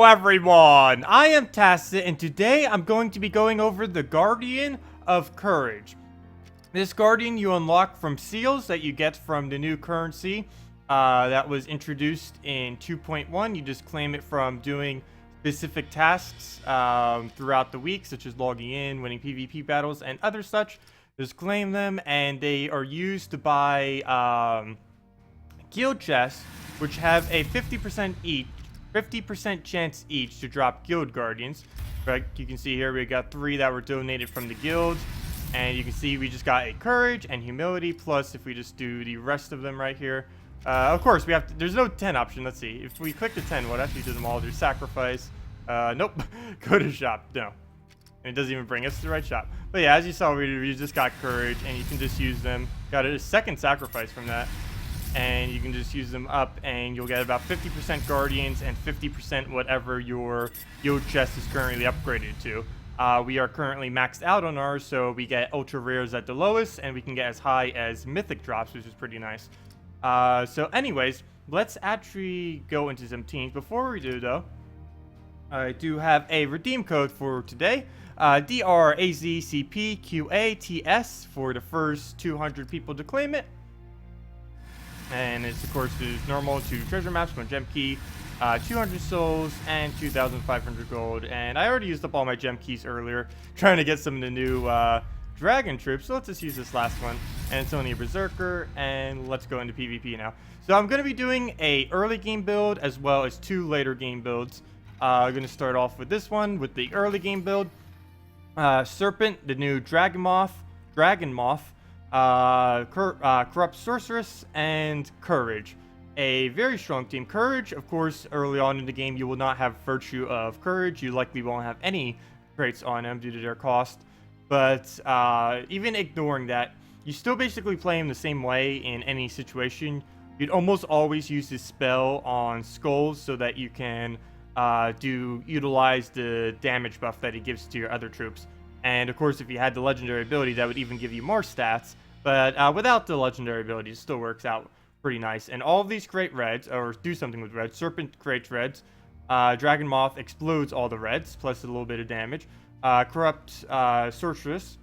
everyone, I am Tacet, and today I'm going to be going over the Guardian of Courage. This Guardian you unlock from seals that you get from the new currency that was introduced in 2.1. You just claim it from doing specific tasks throughout the week, such as logging in, winning PvP battles, and other such. Just claim them, and they are used to buy guild chests, which have a 50% chance each to drop guild guardians. Right, you can see here we got 3 that were donated from the guild, and you can see we just got a courage and humility. Plus, if we just do the rest of them right here, of course we have to, there's no 10 option. Let's see if we click the 10, what actually do them all? There's sacrifice. Nope. Go to shop. No, and it doesn't even bring us to the right shop. But yeah, as you saw, we just got courage, and you can just use them. Got a second sacrifice from that, and you can just use them up, and you'll get about 50% guardians and 50% whatever your guild chest is currently upgraded to. We are currently maxed out on ours, so we get ultra rares at the lowest, and we can get as high as mythic drops, which is pretty nice. So anyways, let's actually go into some teams. Before we do though, I do have a redeem code for today. DRAZCPQATS for the first 200 people to claim it. And it's, of course, is normal to treasure maps, 1 gem key, 200 souls, and 2,500 gold. And I already used up all my gem keys earlier, trying to get some of the new dragon troops. So let's just use this last one. And it's only a berserker, and let's go into PvP now. So I'm going to be doing a early game build as well as 2 later game builds. I'm going to start off with this one, with the early game build. Serpent, the new Dragon Moth, Corrupt Sorceress, and Courage. A very strong team. Courage, of course, early on in the game, you will not have Virtue of Courage. You likely won't have any traits on them due to their cost. But even ignoring that, you still basically play him the same way in any situation. You'd almost always use this spell on skulls so that you can utilize the damage buff that he gives to your other troops. And of course, if you had the legendary ability, that would even give you more stats. But without the legendary ability, it still works out pretty nice. And all of these create reds, or do something with reds. Serpent creates reds. Dragon Moth explodes all the reds, plus a little bit of damage. Corrupt Sorceress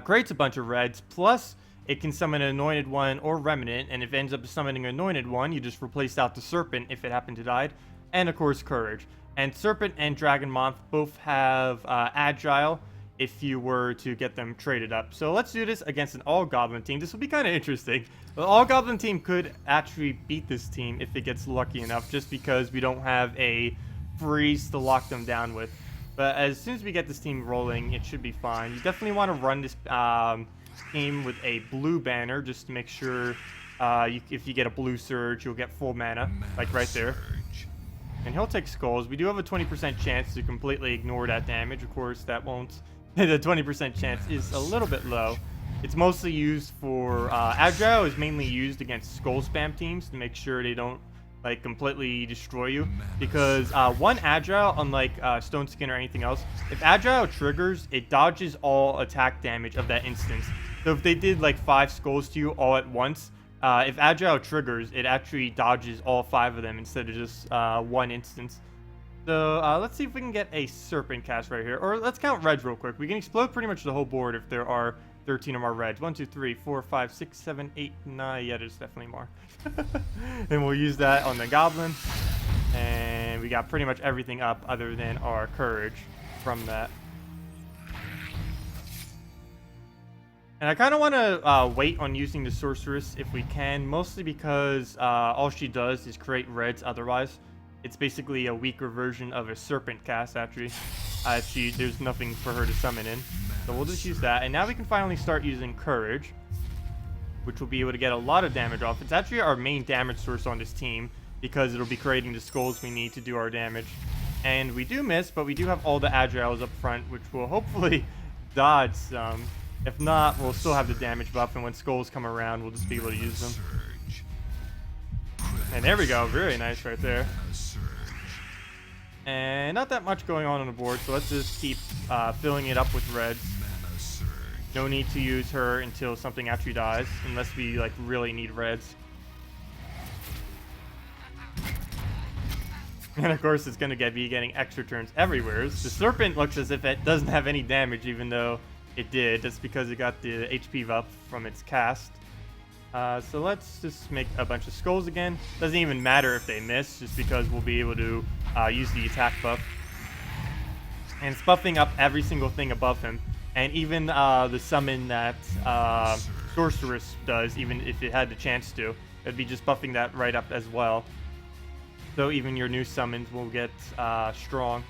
creates a bunch of reds, plus it can summon an Anointed One or Remnant. And if it ends up summoning an Anointed One, you just replace out the Serpent if it happened to die. And of course, Courage. And Serpent and Dragon Moth both have Agile if you were to get them traded up. So let's do this against an all-goblin team. This will be kind of interesting. The all-goblin team could actually beat this team if it gets lucky enough, just because we don't have a freeze to lock them down with. But as soon as we get this team rolling, it should be fine. You definitely want to run this team with a blue banner, just to make sure if you get a blue surge, you'll get full mana, like right there. And he'll take skulls. We do have a 20% chance to completely ignore that damage. Of course, that won't. The 20% chance is a little bit low. It's mostly used for Agile is mainly used against skull spam teams to make sure they don't like completely destroy you. Because one Agile, unlike Stone Skin or anything else, if Agile triggers, it dodges all attack damage of that instance. So if they did like 5 skulls to you all at once, if Agile triggers, it actually dodges all 5 of them instead of just one instance. So let's see if we can get a Serpent cast right here. Or let's count reds real quick. We can explode pretty much the whole board if there are 13 or more reds. 1, 2, 3, 4, 5, 6, 7, 8, 9. Yeah, there's definitely more. And we'll use that on the Goblin. And we got pretty much everything up other than our Courage from that. And I kind of want to wait on using the Sorceress if we can, mostly because all she does is create reds otherwise. It's basically a weaker version of a Serpent cast, actually. There's nothing for her to summon in. So we'll just use that. And now we can finally start using Courage, which will be able to get a lot of damage off. It's actually our main damage source on this team, because it'll be creating the skulls we need to do our damage. And we do miss, but we do have all the Agiles up front, which will hopefully dodge some. If not, we'll still have the damage buff, and when skulls come around, we'll just be able to use them. And there we go. Very nice right there. And not that much going on the board, so let's just keep filling it up with reds. No need to use her until something actually dies, unless we like really need reds. And of course, it's going to be getting extra turns everywhere. The Serpent looks as if it doesn't have any damage, even though it did. That's because it got the HP up from its cast. So let's just make a bunch of skulls again. Doesn't even matter if they miss, just because we'll be able to use the attack buff. And it's buffing up every single thing above him. And even the summon that Sorceress does, even if it had the chance to, it'd be just buffing that right up as well. So even your new summons will get strong.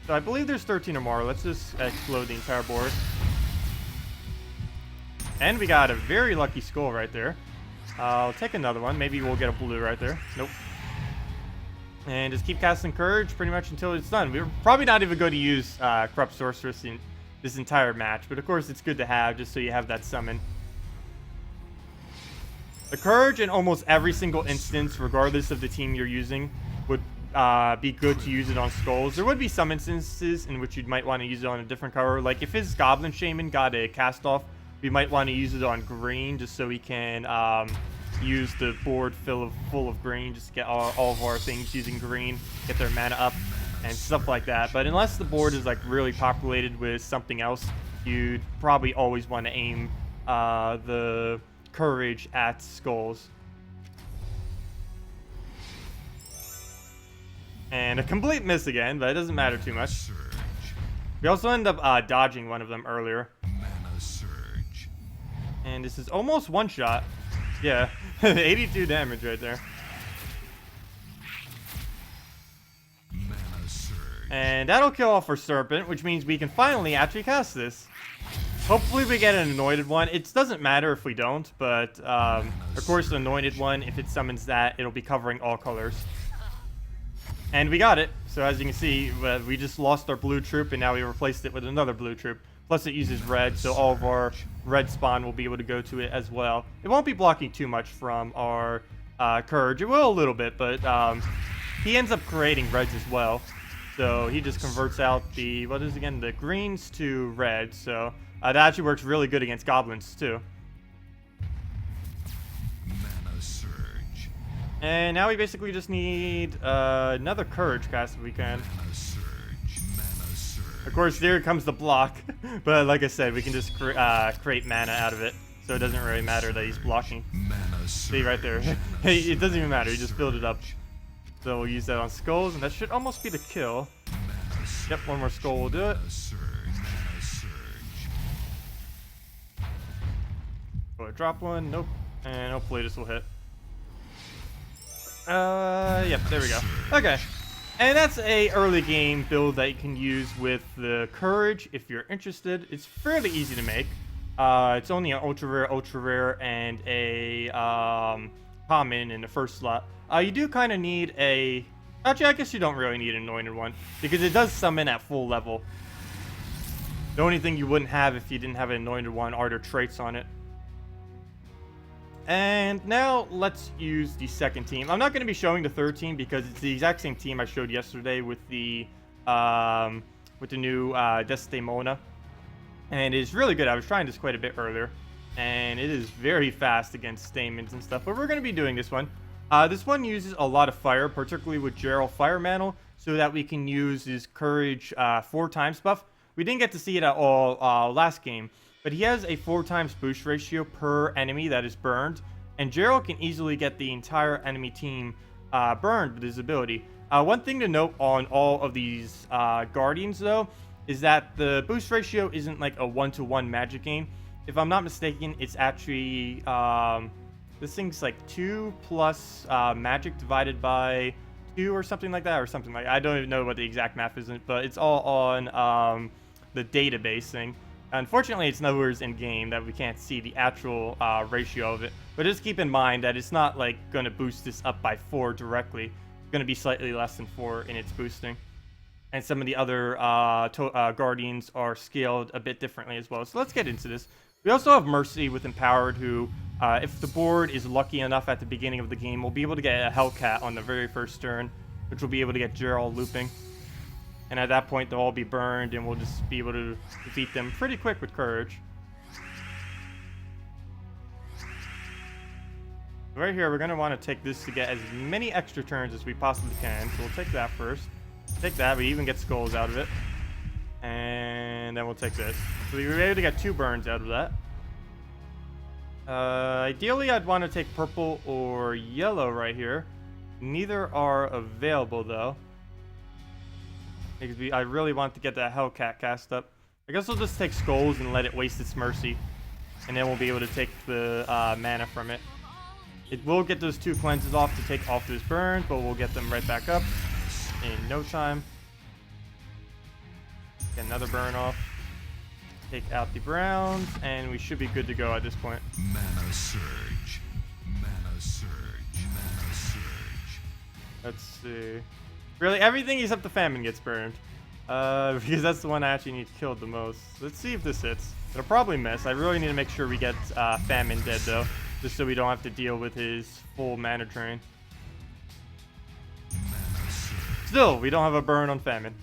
So I believe there's 13 or more. Let's just explode the entire board. And we got a very lucky skull right there. I'll take another one. Maybe we'll get a blue right there. Nope. And just keep casting Courage pretty much until it's done. We're probably not even going to use Corrupt Sorceress in this entire match. But of course, it's good to have just so you have that summon. The Courage in almost every single instance, regardless of the team you're using, would be good to use it on skulls. There would be some instances in which you might want to use it on a different color. Like if his Goblin Shaman got a cast off, we might want to use it on green just so we can use the board full of green, just to get all of our things using green, get their mana up and stuff like that. But unless the board is like really populated with something else, you'd probably always want to aim the Courage at skulls. And a complete miss again, but it doesn't matter too much. We also end up dodging one of them earlier. And this is almost one shot. Yeah, 82 damage right there. And that'll kill off our Serpent, which means we can finally actually cast this. Hopefully we get an anointed one. It doesn't matter if we don't, but of course the anointed one, if it summons that, it'll be covering all colors. And we got it. So as you can see, we just lost our blue troop, and now we replaced it with another blue troop. Plus it uses red, so all of our red spawn will be able to go to it as well. It won't be blocking too much from our Courage. It will a little bit, but he ends up creating reds as well. So he just converts out the, what is it again, the greens to red. So that actually works really good against goblins too. Mana surge. And now we basically just need another Courage cast if we can. Mana surge. Mana surge. Of course, there comes the block. But like I said, we can just create mana out of it. So it doesn't really matter that he's blocking. Mana surge. See right there. Hey, it doesn't even matter. He just filled it up. So we'll use that on skulls, and that should almost be the kill. Yep, one more skull will do it. Go drop one. Nope. And hopefully this will hit. Yep, there we go. Okay. And that's a early game build that you can use with the Courage if you're interested. It's fairly easy to make. It's only an ultra rare, and a common in the first slot. You do kind of need a... Actually, I guess you don't really need an anointed one, because it does summon at full level. The only thing you wouldn't have if you didn't have an anointed one are their traits on it. And now let's use the second team. I'm not going to be showing the third team because it's the exact same team I showed yesterday with the new Desdemona. And it is really good. I was trying this quite a bit earlier. And it is very fast against stamens and stuff. But we're going to be doing this one. This one uses a lot of fire, particularly with Gerald Fire Mantle, so that we can use his Courage 4 times buff. We didn't get to see it at all last game, but he has a 4 times boost ratio per enemy that is burned, and Gerald can easily get the entire enemy team burned with his ability. One thing to note on all of these Guardians, though, is that the boost ratio isn't like a 1-to-1 magic gain. If I'm not mistaken, it's actually... this thing's like 2 plus magic divided by 2 or something like that, or something like that. I don't even know what the exact math is, but it's all on the database thing. Unfortunately, it's nowhere in game that we can't see the actual ratio of it. But just keep in mind that it's not like going to boost this up by 4 directly. It's going to be slightly less than 4 in its boosting. And some of the other Guardians are scaled a bit differently as well. So let's get into this. We also have Mercy with Empowered, who, if the board is lucky enough at the beginning of the game, will be able to get a Hellcat on the very first turn, which will be able to get Gerald looping. And at that point, they'll all be burned, and we'll just be able to defeat them pretty quick with Courage. Right here, we're going to want to take this to get as many extra turns as we possibly can. So we'll take that first. Take that. We even get skulls out of it. And then we'll take this. So we were able to get 2 burns out of that. Ideally, I'd want to take purple or yellow right here. Neither are available, though. Because I really want to get that Hellcat cast up. I guess we'll just take skulls and let it waste its mercy. And then we'll be able to take the mana from it. It will get those 2 cleanses off to take off those burns, but we'll get them right back up in no time. Get another burn off. Take out the browns, and we should be good to go at this point. Mana surge. Mana surge. Mana surge. Let's see. Really, everything except the famine gets burned. Because that's the one I actually need killed the most. Let's see if this hits. It'll probably miss. I really need to make sure we get famine dead, though. Just so we don't have to deal with his full mana drain. Mana surge. Still, we don't have a burn on famine.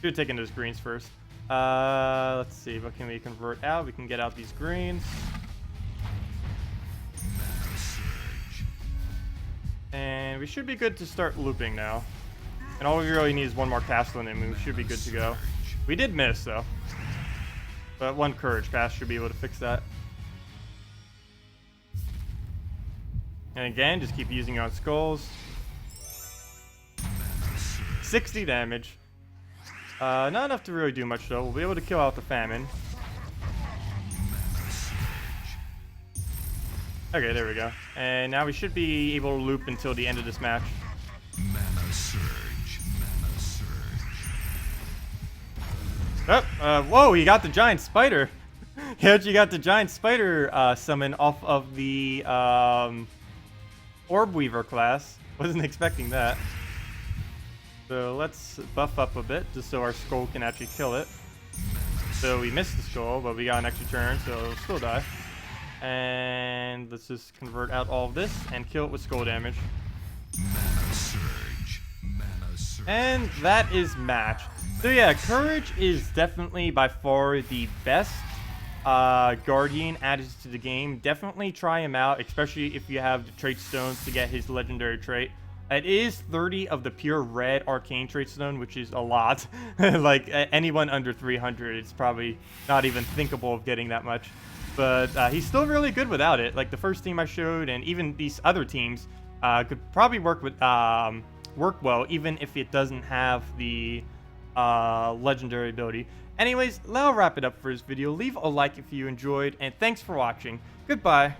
Should have taken those greens first. Let's see. What can we convert out? We can get out these greens. Mana surge. And we should be good to start looping now. And all we really need is 1 more castle in him, and we should be good to go. We did miss, though. But 1 courage cast should be able to fix that. And again, just keep using your skulls. 60 damage. Not enough to really do much, though. We'll be able to kill out the famine. Okay, there we go. And now we should be able to loop until the end of this match. Mana surge. Mana surge. Oh, whoa, he got the giant spider. He actually got the giant spider summon off of the Orb Weaver class. Wasn't expecting that. So let's buff up a bit just so our skull can actually kill it. So we missed the skull, but we got an extra turn, so it'll still die. And let's just convert out all of this and kill it with skull damage. Mana surge. Mana surge. And that is match. So yeah, Courage is definitely by far the best Guardian added to the game. Definitely try him out, especially if you have the trait stones to get his legendary trait. It is 30 of the pure red arcane trait stone, which is a lot. Like anyone under 300, it's probably not even thinkable of getting that much. But he's still really good without it. Like the first team I showed, and even these other teams could probably work well, even if it doesn't have the legendary ability. Anyways, that'll wrap it up for this video. Leave a like if you enjoyed, and thanks for watching. Goodbye.